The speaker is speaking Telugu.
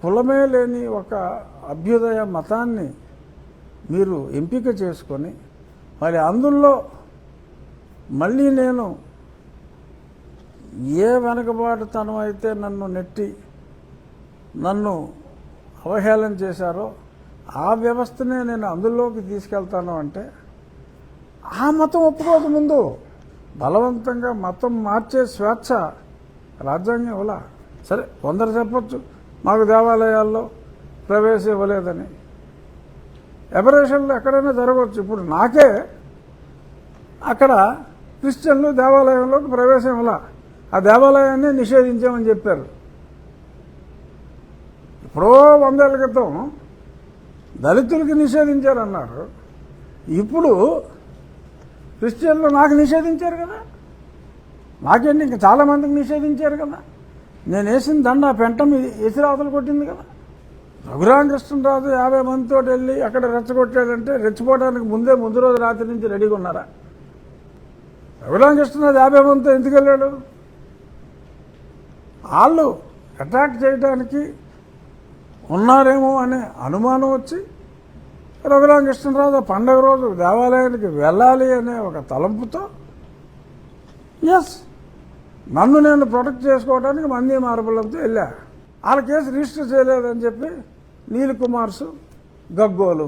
కులమే లేని ఒక అభ్యుదయ మతాన్ని మీరు ఎంపిక చేసుకొని మరి అందులో మళ్ళీ నేను ఏ వెనకబాటుతనం అయితే నన్ను నెట్టి నన్ను అవహేళన చేశారో ఆ వ్యవస్థనే నేను అందులోకి తీసుకెళ్తాను అంటే ఆ మతం ఒప్పుకోదు. ముందు బలవంతంగా మతం మార్చే స్వేచ్ఛ రాజ్యాంగం ఇవ్వలా. సరే, కొందరు చెప్పొచ్చు మాకు దేవాలయాల్లో ప్రవేశం ఇవ్వలేదని. ఎబరేషన్లు ఎక్కడైనా జరగవచ్చు. ఇప్పుడు నాకే అక్కడ క్రిస్టియన్లు దేవాలయంలోకి ప్రవేశం ఇవ్వలా, ఆ దేవాలయాన్ని నిషేధించామని చెప్పారు. ఎప్పుడో 100 ఏళ్ల క్రితం దళితులకి నిషేధించారన్నారు. ఇప్పుడు క్రిస్టియన్లు నాకు నిషేధించారు కదా, నాకేంటి ఇంకా చాలామందికి నిషేధించారు కదా. నేను వేసిన దండ పెంట ఎసిరావతలు కొట్టింది కదా. రఘురామకృష్ణరాజు 50 మందితో వెళ్ళి అక్కడ రెచ్చగొట్టాడంటే రెచ్చిపోవడానికి ముందు రోజు రాత్రి నుంచి రెడీగా ఉన్నారా? రఘురామకృష్ణరాజు 50 మందితో ఎందుకు వెళ్ళాడు? వాళ్ళు అటాక్ చేయడానికి ఉన్నారేమో అనే అనుమానం వచ్చి రఘురామకృష్ణరాజు పండగ రోజు దేవాలయానికి వెళ్ళాలి అనే ఒక తలంపుతో నన్ను నేను ప్రొటెక్ట్ చేసుకోవడానికి మంది మార్బలంతో వెళ్ళా. వాళ్ళ కేసు రిజిస్టర్ చేయలేదని చెప్పి నీల్ కుమార్స్ గగ్గోలు.